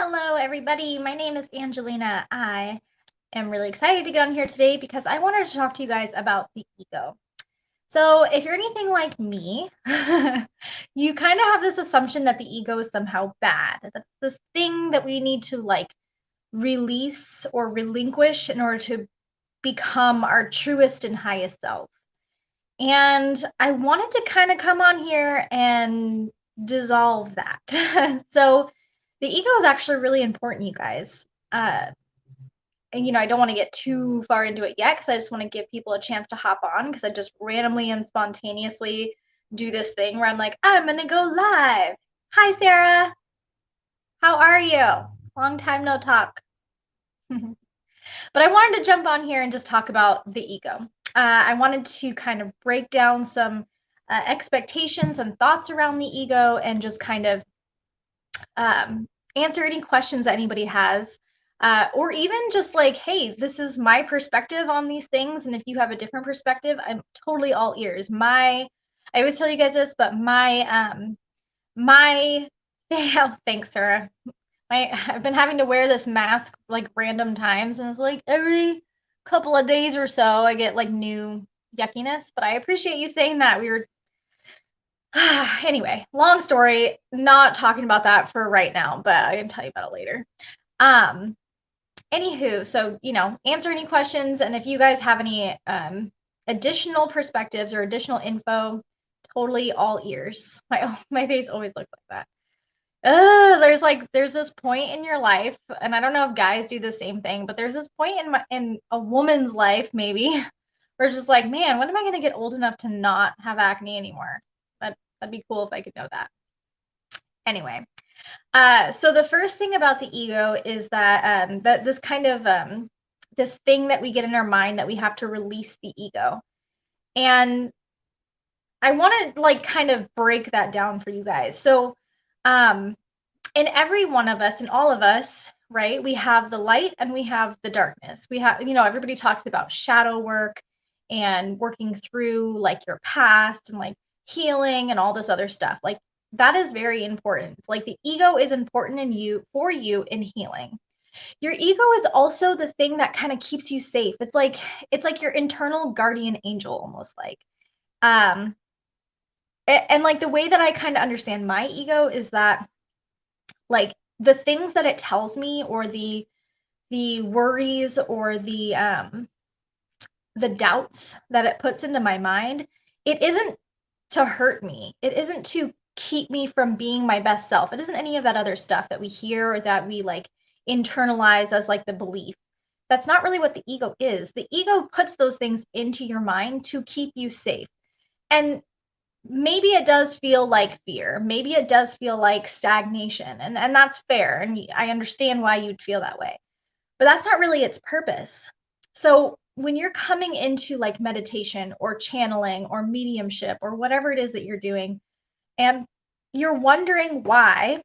Hello, everybody. My name is Angelina. I am really excited to get on here today because I wanted to talk to you guys about the ego. So, if you're anything like me, you kind of have this assumption that the ego is somehow bad. That's this thing that we need to release or relinquish in order to become our truest and highest self. And I wanted to kind of come on here and dissolve that. So, the ego is actually really important, you guys. And I don't want to get too far into it yet because I just want to give people a chance to hop on because I just randomly and spontaneously do this thing where I'm like, I'm gonna go live. Hi, Sarah. How are you? Long time no talk. But I wanted to jump on here and just talk about the ego. I wanted to kind of break down some expectations and thoughts around the ego and just kind of answer any questions that anybody has. Or even just like, hey, this is my perspective on these things. And if you have a different perspective, I'm totally all ears. I always tell you guys this, but oh, thanks, Sarah. I've been having to wear this mask like random times, and it's like every couple of days or so I get like new yuckiness. But I appreciate you saying that. We were anyway, long story, not talking about that for right now, but I can tell you about it later. Anywho, so answer any questions, and if you guys have any additional perspectives or additional info, totally all ears. My face always looks like that. There's this point in your life, and I don't know if guys do the same thing, but there's this point in a woman's life maybe where it's just like, man, when am I gonna get old enough to not have acne anymore? That'd be cool if I could know that. Anyway, so the first thing about the ego is that this kind of this thing that we get in our mind that we have to release the ego, and I want to kind of break that down for you guys. So, in every one of us, in all of us, right, we have the light and we have the darkness. We have, everybody talks about shadow work and working through like your past and like healing and all this other stuff. Like that is very important. Like the ego is important for you in healing. Your ego is also the thing that kind of keeps you safe. It's like your internal guardian angel almost like. Um and like the way that I kind of understand my ego is that like the things that it tells me or the worries or the doubts that it puts into my mind, it isn't to hurt me. It isn't to keep me from being my best self. It isn't any of that other stuff that we hear or that we like internalize as like the belief. That's not really what the ego is. The ego puts those things into your mind to keep you safe. And maybe it does feel like fear. Maybe it does feel like stagnation. And that's fair. And I understand why you'd feel that way. But that's not really its purpose. So when you're coming into like meditation or channeling or mediumship or whatever it is that you're doing, and you're wondering why,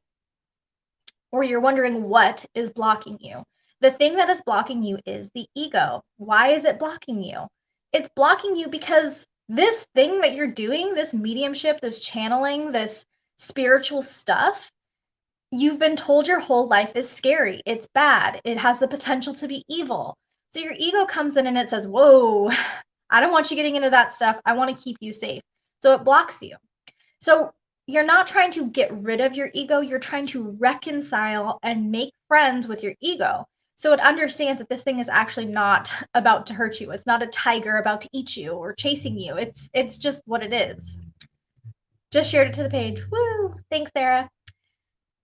or you're wondering what is blocking you, the thing that is blocking you is the ego. Why is it blocking you? It's blocking you because this thing that you're doing, this mediumship, this channeling, this spiritual stuff, you've been told your whole life is scary. It's bad. It has the potential to be evil. So your ego comes in and it says, whoa, I don't want you getting into that stuff. I want to keep you safe. So it blocks you. So you're not trying to get rid of your ego. You're trying to reconcile and make friends with your ego. So it understands that this thing is actually not about to hurt you. It's not a tiger about to eat you or chasing you. It's just what it is. Just shared it to the page. Woo! Thanks, Sarah.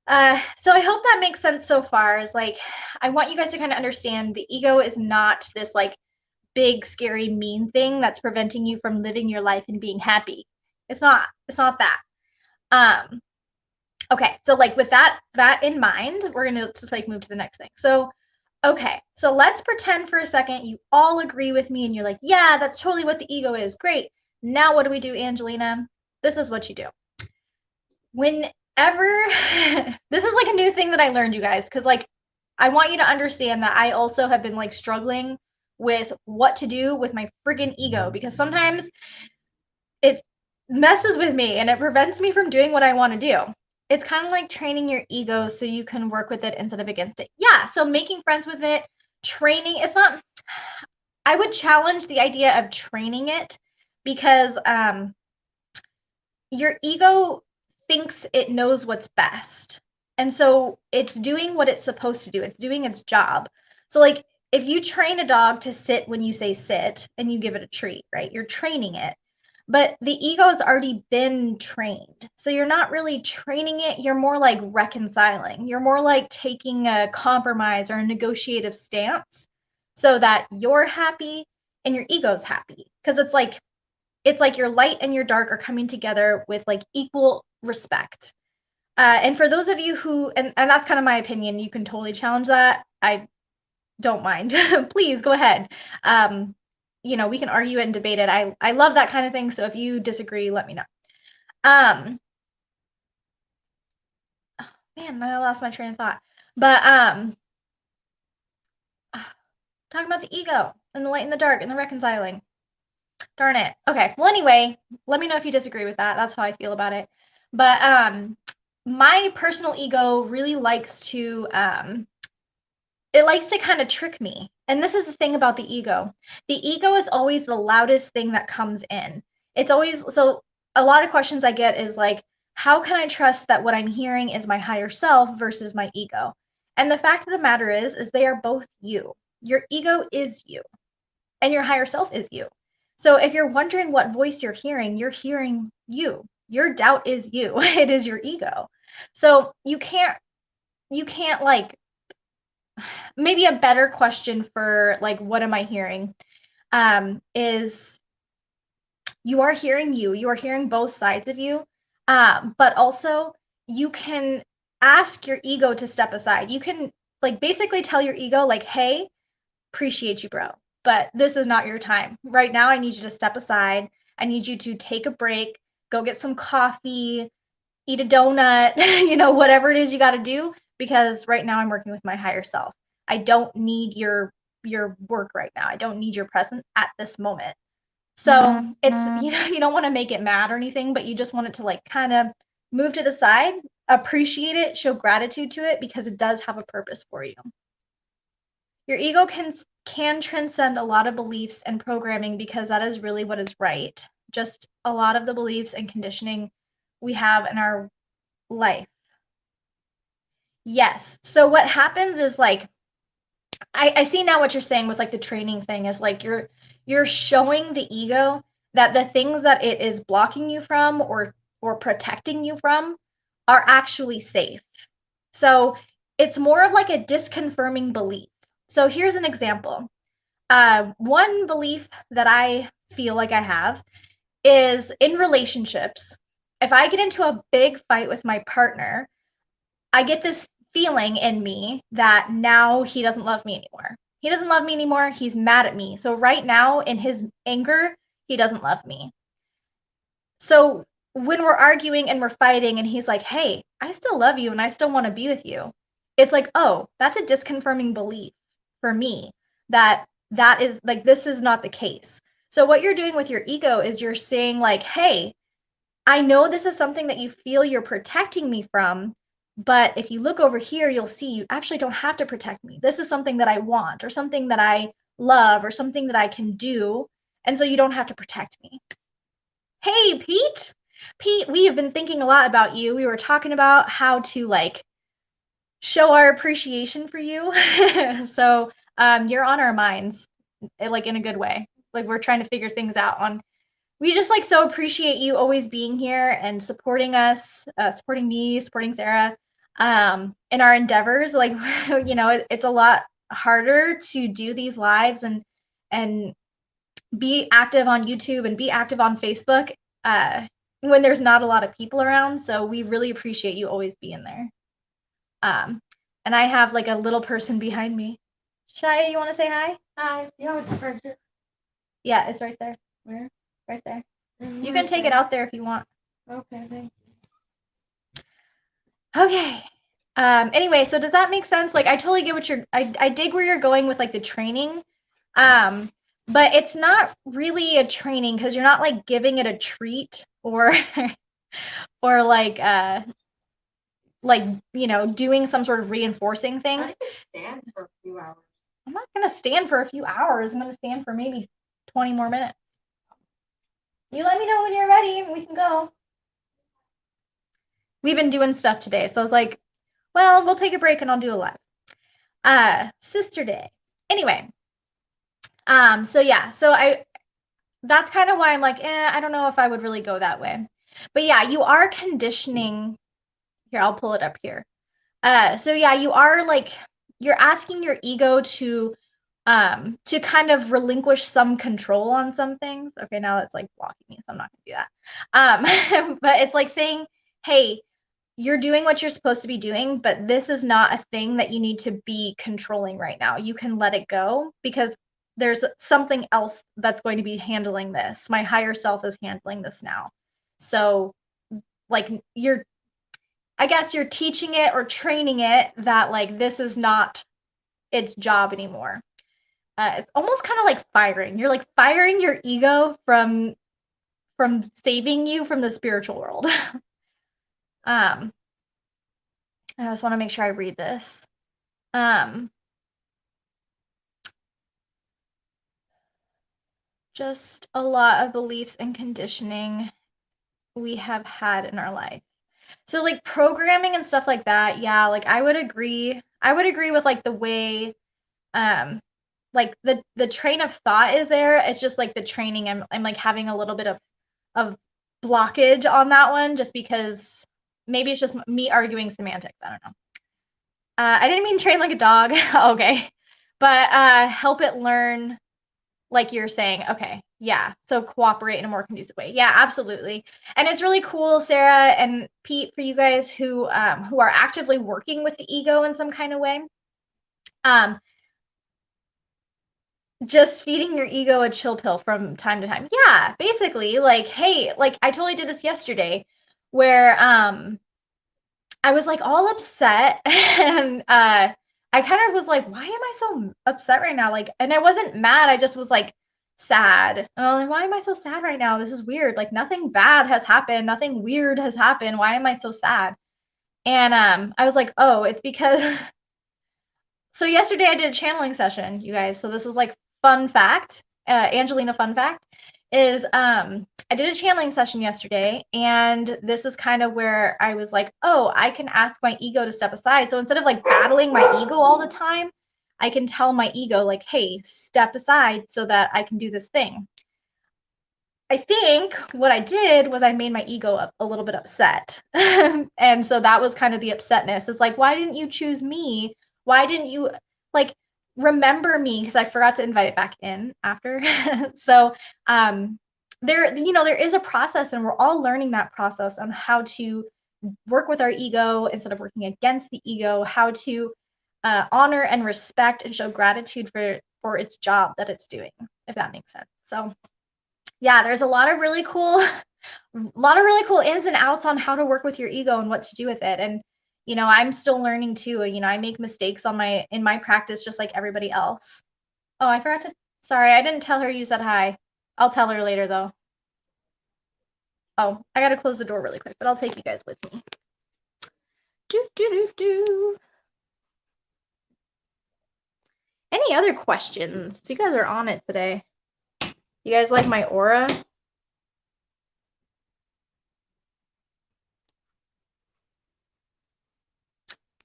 So I hope that makes sense so far. Is like, I want you guys to kind of understand the ego is not this like big, scary, mean thing that's preventing you from living your life and being happy. It's not that. Um, okay, so like with that in mind, we're gonna just like move to the next thing. So, okay, so let's pretend for a second you all agree with me and you're like, yeah, that's totally what the ego is. Great. Now what do we do, Angelina? This is what you do. Whenever this is like a new thing that I learned, you guys, because like I want you to understand that I also have been like struggling with what to do with my friggin' ego because sometimes it messes with me and it prevents me from doing what I want to do. it's kind of like training your ego so you can work with it instead of against it. Yeah, so making friends with it, training, it's not, I would challenge the idea of training it because your ego thinks it knows what's best. And so it's doing what it's supposed to do. It's doing its job. So like if you train a dog to sit when you say sit and you give it a treat, right? You're training it. But the ego has already been trained. So you're not really training it, you're more like reconciling. You're more like taking a compromise or a negotiative stance so that you're happy and your ego's happy. Because it's like your light and your dark are coming together with like equal respect. And for those of you who, and that's kind of my opinion, you can totally challenge that. I don't mind. Please go ahead. We can argue it and debate it. I love that kind of thing. So if you disagree, let me know. Man, I lost my train of thought. But talking about the ego and the light and the dark and the reconciling. Darn it. Okay. Well, anyway, let me know if you disagree with that. That's how I feel about it. But my personal ego really likes to it likes to kind of trick me. And this is the thing about the ego. The ego is always the loudest thing that comes in. It's always so a lot of questions I get is like, how can I trust that what I'm hearing is my higher self versus my ego? And the fact of the matter is they are both you. Your ego is you, and your higher self is you. So if you're wondering what voice you're hearing you. Your doubt is you. It is your ego. So you can't like maybe a better question for like what am I hearing is you are hearing you are hearing both sides of you, but also you can ask your ego to step aside. You can like basically tell your ego like, hey, appreciate you, bro, but this is not your time right now. I need you to step aside. I need you to take a break, go get some coffee, eat a donut, whatever it is you got to do, because right now I'm working with my higher self. I don't need your work right now. I don't need your presence at this moment. So it's, you don't want to make it mad or anything, but you just want it to like kind of move to the side, appreciate it, show gratitude to it because it does have a purpose for you. Your ego can transcend a lot of beliefs and programming because that is really what is right. Just a lot of the beliefs and conditioning we have in our life. Yes. So what happens is like I see now what you're saying with like the training thing is like you're showing the ego that the things that it is blocking you from or protecting you from are actually safe. So it's more of like a disconfirming belief. So here's an example. One belief that I feel like I have is in relationships. If I get into a big fight with my partner, I get this feeling in me that now he doesn't love me anymore. He doesn't love me anymore. He's mad at me. So right now, in his anger, he doesn't love me. So when we're arguing and we're fighting, and he's like, hey, I still love you and I still want to be with you, it's like, oh, that's a disconfirming belief for me that is like, this is not the case. So what you're doing with your ego is you're saying, like, hey, I know this is something that you feel you're protecting me from, but if you look over here, you'll see you actually don't have to protect me. This is something that I want or something that I love or something that I can do. And so you don't have to protect me. Hey, Pete. Pete, we have been thinking a lot about you. We were talking about how to like show our appreciation for you. So you're on our minds, like in a good way. Like we're trying to figure things out on we just like so appreciate you always being here and supporting us, supporting me, supporting Sarah, in our endeavors. Like, it's a lot harder to do these lives and be active on YouTube and be active on Facebook when there's not a lot of people around. So we really appreciate you always being there. And I have like a little person behind me. Shia, you want to say hi? Hi. Yeah, it's right there. Where? Right there. You can take it out there if you want. Okay, thank you. Okay. Anyway, so does that make sense? Like, I totally get what I dig where you're going with like the training. But it's not really a training because you're not like giving it a treat or or like like, doing some sort of reinforcing thing. I need to stand for a few hours. I'm not going to stand for a few hours. I'm going to stand for maybe 20 more minutes. You let me know when you're ready and we can go. We've been doing stuff today, so I was like, well, we'll take a break and I'll do a live. Sister Day. Anyway, so yeah, that's kind of why I'm like, I don't know if I would really go that way. But yeah, you are conditioning. Here, I'll pull it up here. So yeah, you are like, you're asking your ego to kind of relinquish some control on some things. Okay, now that's like blocking me, so I'm not gonna do that. But it's like saying, hey, you're doing what you're supposed to be doing, but this is not a thing that you need to be controlling right now. You can let it go because there's something else that's going to be handling this. My higher self is handling this now. So like I guess you're teaching it or training it that like this is not its job anymore. It's almost kind of like firing. You're like firing your ego from saving you from the spiritual world. I just want to make sure I read this. Just a lot of beliefs and conditioning we have had in our life. So like programming and stuff like that, yeah, like I would agree with like the way like the train of thought is there. It's just like the training I'm like having a little bit of blockage on that one just because maybe it's just me arguing semantics. I don't know. I didn't mean train like a dog. Okay. But help it learn like you're saying. Okay. Yeah. So cooperate in a more conducive way. Yeah, absolutely. And it's really cool, Sarah and Pete, for you guys who are actively working with the ego in some kind of way. Just feeding your ego a chill pill from time to time. Yeah, basically, like, hey, like I totally did this yesterday where I was like all upset and I kind of was like, why am I so upset right now? Like, and I wasn't mad, I just was like sad. And I was like, why am I so sad right now? This is weird. Like nothing bad has happened, nothing weird has happened. Why am I so sad? And I was like, oh, it's because so yesterday I did a channeling session, you guys. So this is like fun fact, Angelina fun fact is I did a channeling session yesterday, and this is kind of where I was like, oh, I can ask my ego to step aside. So instead of like battling my ego all the time, I can tell my ego like, hey, step aside so that I can do this thing. I think what I did was I made my ego a little bit upset. And so that was kind of the upsetness. It's like, why didn't you choose me? Why didn't you like remember me? Because I forgot to invite it back in after. So there is a process, and we're all learning that process on how to work with our ego instead of working against the ego, how to honor and respect and show gratitude for its job that it's doing, if that makes sense. So yeah, there's a lot of really cool ins and outs on how to work with your ego and what to do with it. And I'm still learning too. I make mistakes in my practice just like everybody else. Oh, I forgot to sorry, I didn't tell her you said hi. I'll tell her later though. Oh, I gotta close the door really quick, but I'll take you guys with me. Any other questions? You guys are on it today. You guys like my aura?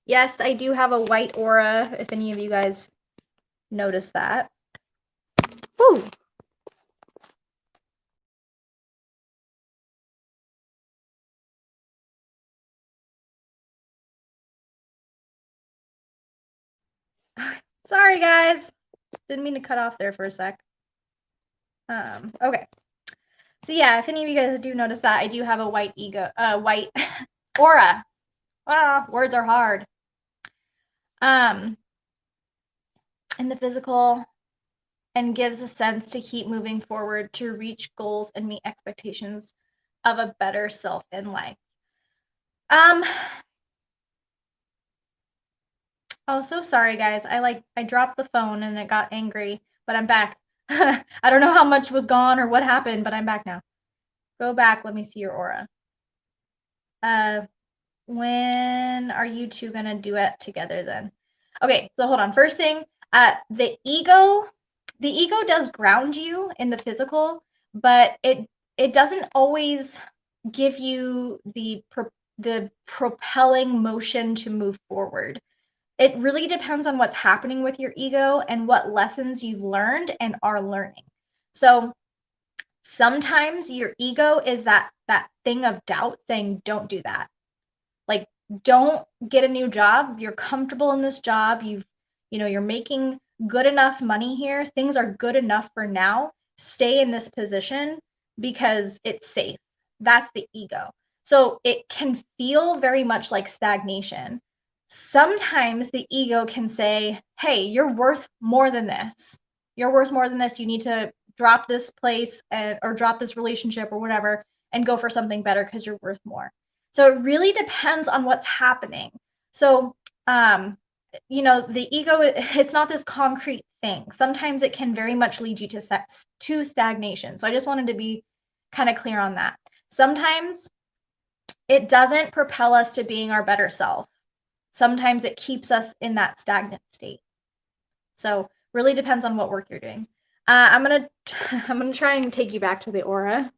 Yes, I do have a white aura, if any of you guys notice that. Woo! Sorry, guys. Didn't mean to cut off there for a sec. Okay. So yeah, if any of you guys do notice that, I do have a white white aura. Words are hard. In the physical, and gives a sense to keep moving forward to reach goals and meet expectations of a better self in life. Oh, so sorry, guys. I dropped the phone and it got angry, but I'm back. I don't know how much was gone or what happened, but I'm back now. Go back. Let me see your aura. when are you two gonna do it together then? Okay, so hold on. First thing, the ego does ground you in the physical, but it doesn't always give you the propelling motion to move forward. It really depends on what's happening with your ego and what lessons you've learned and are learning. So sometimes your ego is that thing of doubt saying, don't do that. Like, don't get a new job. You're comfortable in this job. You're making good enough money here. Things are good enough for now. Stay in this position because it's safe. That's the ego. So it can feel very much like stagnation. Sometimes the ego can say, hey, you're worth more than this. You're worth more than this. You need to drop this place or drop this relationship or whatever and go for something better because you're worth more. So it really depends on what's happening. So, the ego, it's not this concrete thing. Sometimes it can very much lead you to stagnation. So I just wanted to be kind of clear on that. Sometimes it doesn't propel us to being our better self. Sometimes it keeps us in that stagnant state. So really depends on what work you're doing. I'm gonna try and take you back to the aura.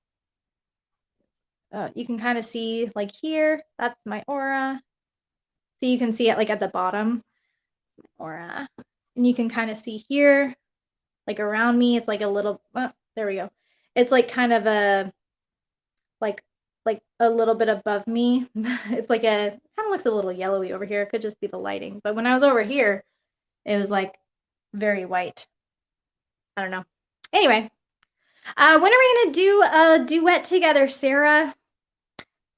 You can kind of see like here, that's my aura. So you can see it like at the bottom, aura. And you can kind of see here, like around me, it's like a little, there we go. It's like kind of like a little bit above me. It's like kind of looks a little yellowy over here. It could just be the lighting. But when I was over here, it was like very white. I don't know. Anyway, when are we gonna do a duet together, Sarah?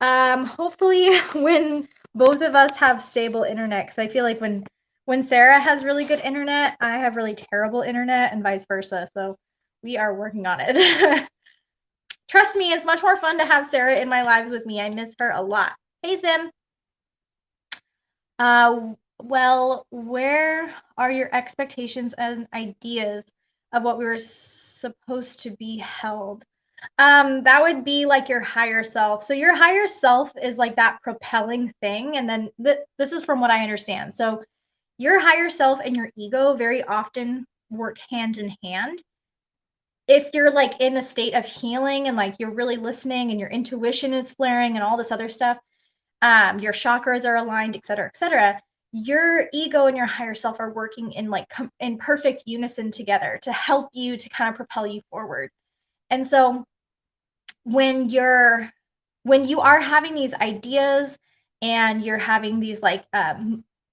Hopefully when both of us have stable internet, because I feel like when Sarah has really good internet, I have really terrible internet and vice versa. So we are working on it. Trust me, it's much more fun to have Sarah in my lives with me. I miss her a lot. Hey, Sim. Well, where are your expectations and ideas of what we were supposed to be held? That would be like your higher self. So your higher self is like that propelling thing. And then this is from what I understand. So your higher self and your ego very often work hand in hand. If you're like in a state of healing and like you're really listening and your intuition is flaring and all this other stuff, your chakras are aligned, et cetera, your ego and your higher self are working in like in perfect unison together to help you to kind of propel you forward. And so when you are having these ideas and you're having these like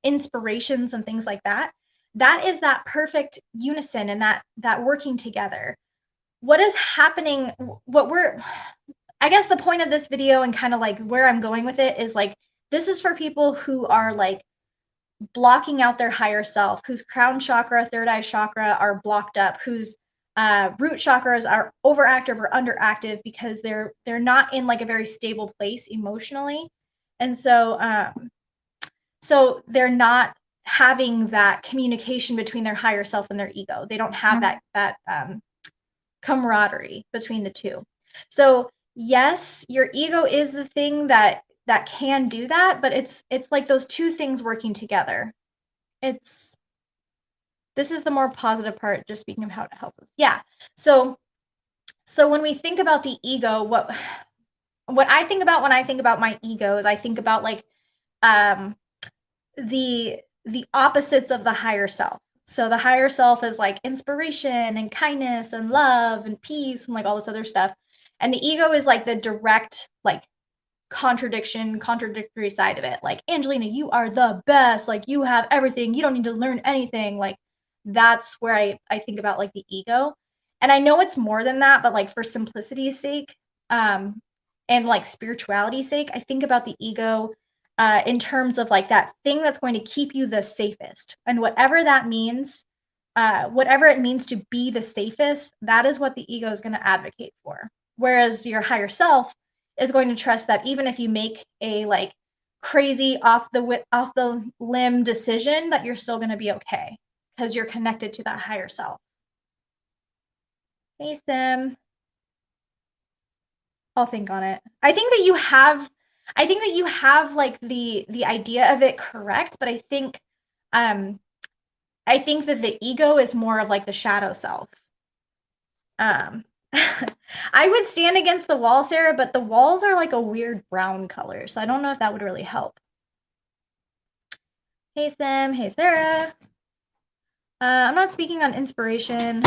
inspirations and things like that, that is that perfect unison and that working together. What is happening, I guess the point of this video and kind of like where I'm going with it is like, this is for people who are like blocking out their higher self, whose crown chakra, third eye chakra are blocked up, whose root chakras are overactive or underactive because they're not in like a very stable place emotionally, and so they're not having that communication between their higher self and their ego. They don't have that camaraderie between the two. So yes, your ego is the thing that can do that, but it's like those two things working together. This is the more positive part, just speaking of how to help us. Yeah. So when we think about the ego, what I think about when I think about my ego is I think about like the opposites of the higher self. So the higher self is like inspiration and kindness and love and peace and like all this other stuff. And the ego is like the direct, like contradictory side of it. Like, Angelina, you are the best. Like, you have everything. You don't need to learn anything. Like, that's where I think about like the ego. And I know it's more than that, but like for simplicity's sake, and like spirituality's sake, I think about the ego in terms of like that thing that's going to keep you the safest. And whatever that means, whatever it means to be the safest, that is what the ego is going to advocate for. Whereas your higher self is going to trust that even if you make a like crazy off the limb decision, that you're still going to be okay because you're connected to that higher self. Hey, Sim. I'll think on it. I think that I think that you have like the idea of it correct, but um I think that the ego is more of like the shadow self. Um I would stand against the wall, Sarah, but the walls are like a weird brown color, so I don't know if that would really help. Hey Sim, hey Sarah. I'm not speaking on inspiration.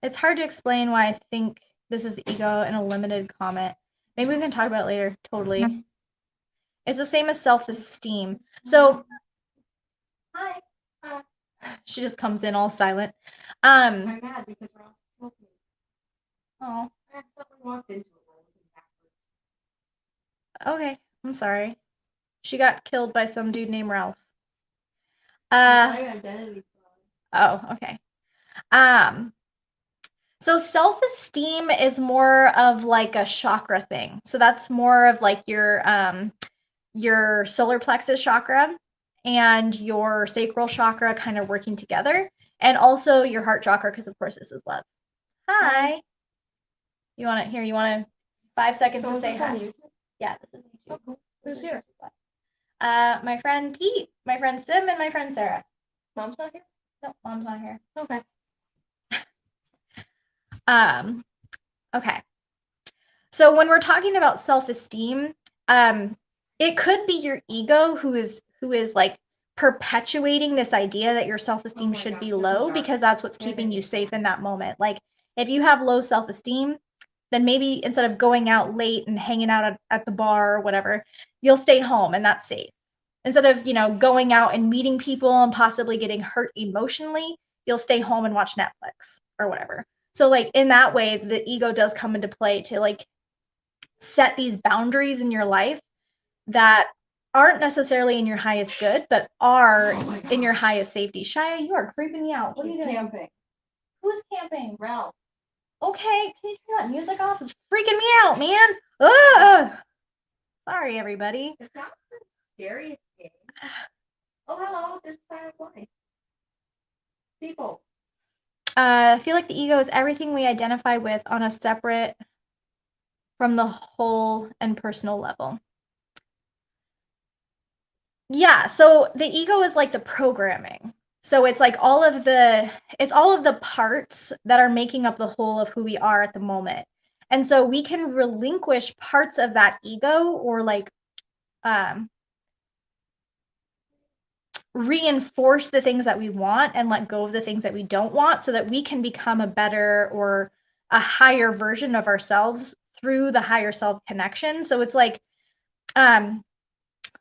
It's hard to explain why I think this is the ego in a limited comment. Maybe we can talk about it later. Totally. It's the same as self-esteem. So, hi. She just comes in all silent. I'm mad because we're all smoking. Oh. I accidentally walked into a roll backwards. Okay. I'm sorry. She got killed by some dude named Ralph. Identity fraud. Oh, okay. So self-esteem is more of like a chakra thing. So that's more of like your solar plexus chakra and your sacral chakra kind of working together, and also your heart chakra, because of course this is love. Hi. You want to 5 seconds to say hi? Yeah, this is YouTube. Oh, cool. Who's here? My friend Pete, my friend Sim, and my friend Sarah. Mom's not here? No, mom's not here. Okay. Okay. So when we're talking about self-esteem, it could be your ego who is like perpetuating this idea that your self-esteem should be low, because that's what's keeping you safe in that moment. Like if you have low self-esteem, then maybe instead of going out late and hanging out at the bar or whatever, you'll stay home and that's safe. Instead of, going out and meeting people and possibly getting hurt emotionally, you'll stay home and watch Netflix or whatever. So like in that way, the ego does come into play to like set these boundaries in your life that aren't necessarily in your highest good, but are in your highest safety. Shia, you are creeping me out. What are you doing? Camping. Who's camping? Ralph. Okay, can you turn that music off? It's freaking me out, man. Ugh. Sorry, everybody. It's not the scariest game. Oh, hello. There's Silent Light. People. I feel like the ego is everything we identify with on a separate from the whole and personal level. Yeah, so the ego is like the programming. So it's like all of the parts that are making up the whole of who we are at the moment. And so we can relinquish parts of that ego, or like reinforce the things that we want and let go of the things that we don't want, so that we can become a better or a higher version of ourselves through the higher self connection. So it's like,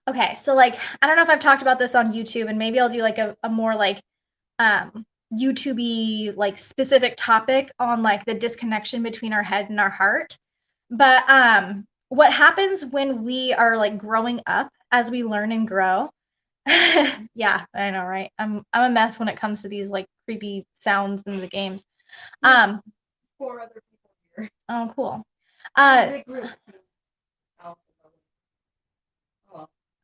okay, so like, I don't know if I've talked about this on YouTube, and maybe I'll do like a more like YouTube-y like specific topic on like the disconnection between our head and our heart. But what happens when we are like growing up, as we learn and grow, yeah, I know, right? I'm a mess when it comes to these like creepy sounds in the games. 4 other people here. Oh, cool. Big group. Oh,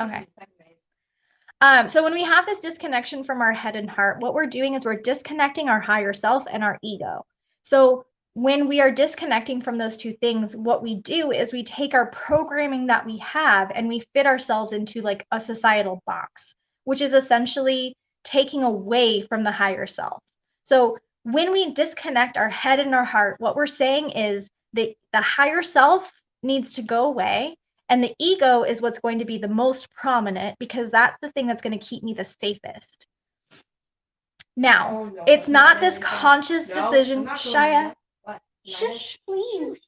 okay. second base. So when we have this disconnection from our head and heart, what we're doing is we're disconnecting our higher self and our ego. So when we are disconnecting from those two things, what we do is we take our programming that we have and we fit ourselves into like a societal box, which is essentially taking away from the higher self. So when we disconnect our head and our heart, what we're saying is that the higher self needs to go away, and the ego is what's going to be the most prominent, because that's the thing that's going to keep me the safest. Now, no, it's not this anything. conscious decision. Shia, What? shush, please.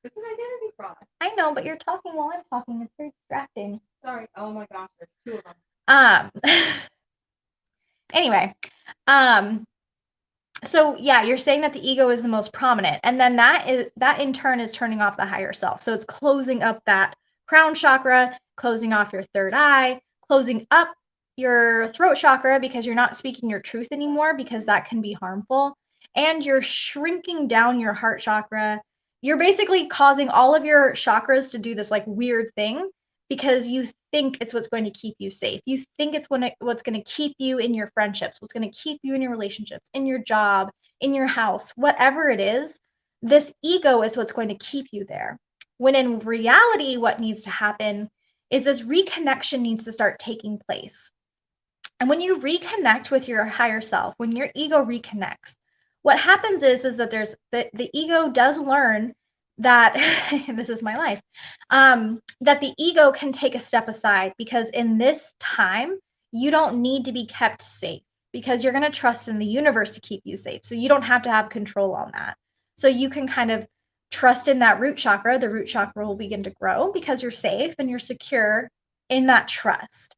It's an identity fraud. I know, but you're talking while I'm talking. It's very distracting. Sorry. Oh my gosh, there's 2 of them. Anyway, so yeah, you're saying that the ego is the most prominent, and then that in turn is turning off the higher self. So it's closing up that crown chakra, closing off your third eye, closing up your throat chakra, because you're not speaking your truth anymore, because that can be harmful, and you're shrinking down your heart chakra. You're basically causing all of your chakras to do this like weird thing, because you think it's what's going to keep you safe. You think it's what's going to keep you in your friendships, what's going to keep you in your relationships, in your job, in your house, whatever it is. This ego is what's going to keep you there. When in reality, what needs to happen is this reconnection needs to start taking place. And when you reconnect with your higher self, when your ego reconnects, what happens is that there's the ego does learn that this is my life, that the ego can take a step aside, because in this time, you don't need to be kept safe, because you're going to trust in the universe to keep you safe. So you don't have to have control on that. So you can kind of trust in that root chakra. The root chakra will begin to grow because you're safe and you're secure in that trust.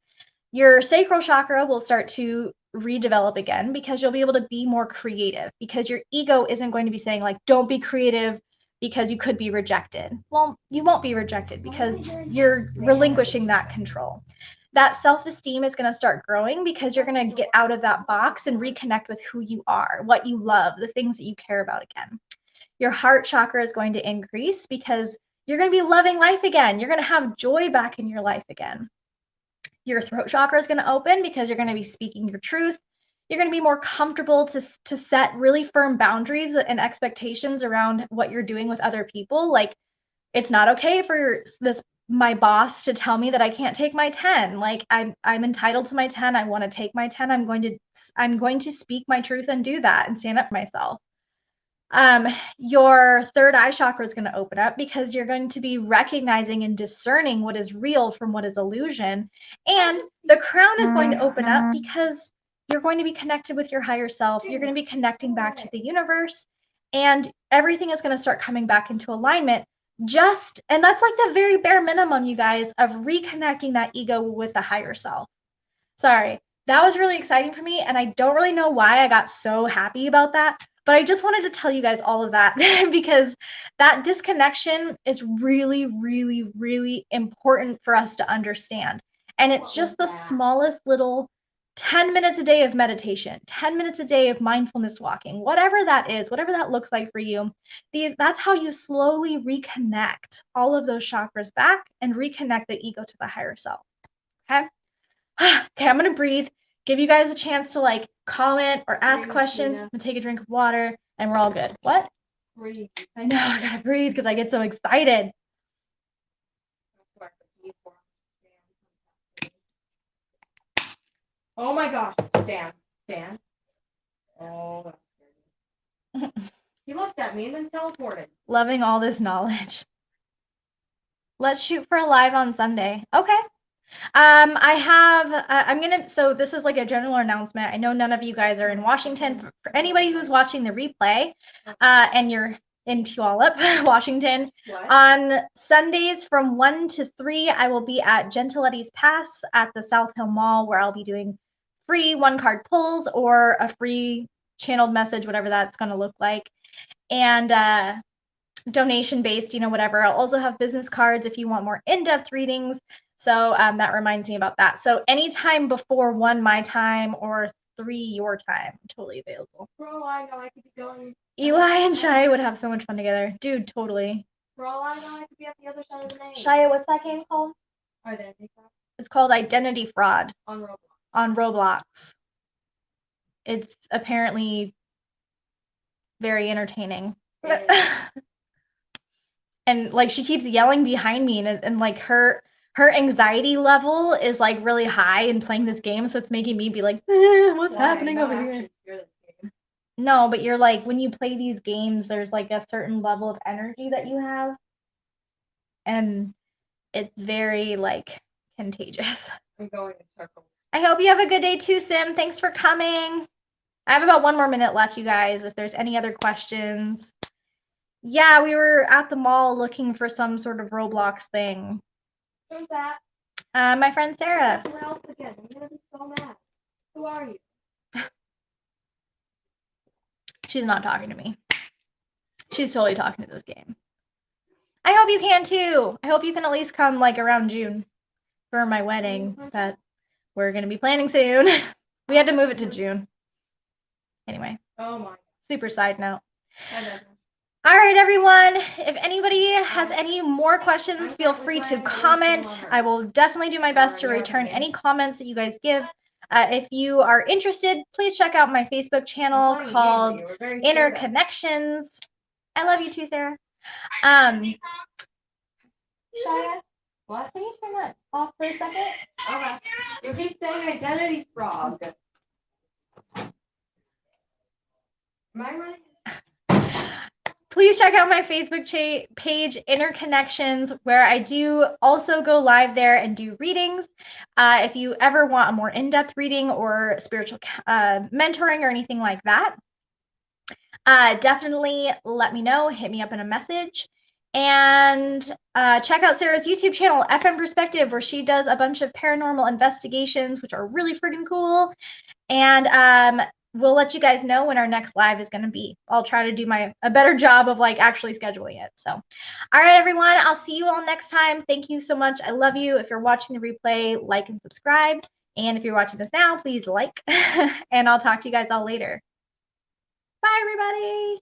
Your sacral chakra will start to redevelop again, because you'll be able to be more creative, because your ego isn't going to be saying like, don't be creative because you could be rejected. Well, you won't be rejected because you're relinquishing that control. That self-esteem is going to start growing, because you're going to get out of that box and reconnect with who you are, what you love, the things that you care about again. Your heart chakra is going to increase, because you're going to be loving life again. You're going to have joy back in your life again. Your throat chakra is going to open, because you're going to be speaking your truth. You're going to be more comfortable to set really firm boundaries and expectations around what you're doing with other people. Like, it's not okay for my boss to tell me that I can't take my 10. Like, I'm entitled to my 10. I want to take my 10. I'm going to speak my truth and do that and stand up for myself. Your third eye chakra is going to open up, because you're going to be recognizing and discerning what is real from what is illusion. And the crown is going to open up, because you're going to be connected with your higher self. You're going to be connecting back to the universe, and everything is going to start coming back into alignment. And that's like the very bare minimum, you guys, of reconnecting that ego with the higher self. Sorry, that was really exciting for me, and I don't really know why I got so happy about that. But I just wanted to tell you guys all of that because that disconnection is really, really, really important for us to understand. And it's just the smallest little 10 minutes a day of meditation, 10 minutes a day of mindfulness walking, whatever that is, whatever that looks like for you. That's how you slowly reconnect all of those chakras back and reconnect the ego to the higher self. Okay. Okay, I'm going to breathe, give you guys a chance to like comment or ask questions. I'm going to take a drink of water and we're all good. What? Breathe. I know, I got to breathe because I get so excited. Oh my gosh, Stan. Oh, that's scary. He looked at me and then teleported. Loving all this knowledge. Let's shoot for a live on Sunday. Okay. So this is like a general announcement. I know none of you guys are in Washington. For anybody who's watching the replay, and you're in Puyallup, Washington, on Sundays from 1 to 3, I will be at Gentiletti's Pass at the South Hill Mall, where I'll be doing free one-card pulls or a free channeled message, whatever that's going to look like. And donation-based, whatever. I'll also have business cards if you want more in-depth readings. So that reminds me about that. So anytime before 1 my time or 3 your time, I'm totally available. For all I know, I could be going. Eli and Shia would have so much fun together. Dude, totally. For all I know, I could be at the other side of the maze. Shia, what's that game called? Identity Fraud. It's called Identity Fraud. On Roblox. On Roblox. It's apparently very entertaining. And like she keeps yelling behind me, and like her anxiety level is like really high in playing this game, so it's making me be like, what's happening over here? No, but you're like, when you play these games, there's like a certain level of energy that you have, and it's very like contagious. I'm going in circles. I hope you have a good day too, Sim. Thanks for coming. I have about 1 more minute left, you guys, if there's any other questions. Yeah, we were at the mall looking for some sort of Roblox thing. Who's that? My friend Sarah. Ralph again. I'm gonna be so mad. Who are you? She's not talking to me. She's totally talking to this game. I hope you can too. I hope you can at least come like around June for my wedding that we're gonna be planning soon. We had to move it to June. Anyway. Oh my. Super side note. All right, everyone. If anybody has any more questions, feel free to comment. I will definitely do my best to return any comments that you guys give. If you are interested, please check out my Facebook channel called Inner Connections. I love you too, Sarah. Shia, What? Can you turn that off for a second? Okay. You keep saying identity frog. Am I right? Please check out my Facebook page, Interconnections, where I do also go live there and do readings. If you ever want a more in-depth reading or spiritual mentoring or anything like that, definitely let me know. Hit me up in a message. And check out Sarah's YouTube channel, FM Perspective, where she does a bunch of paranormal investigations, which are really freaking cool. And we'll let you guys know when our next live is going to be. I'll try to do a better job of like actually scheduling it. So, all right, everyone, I'll see you all next time. Thank you so much. I love you. If you're watching the replay, like and subscribe. And if you're watching this now, please like. And I'll talk to you guys all later. Bye, everybody.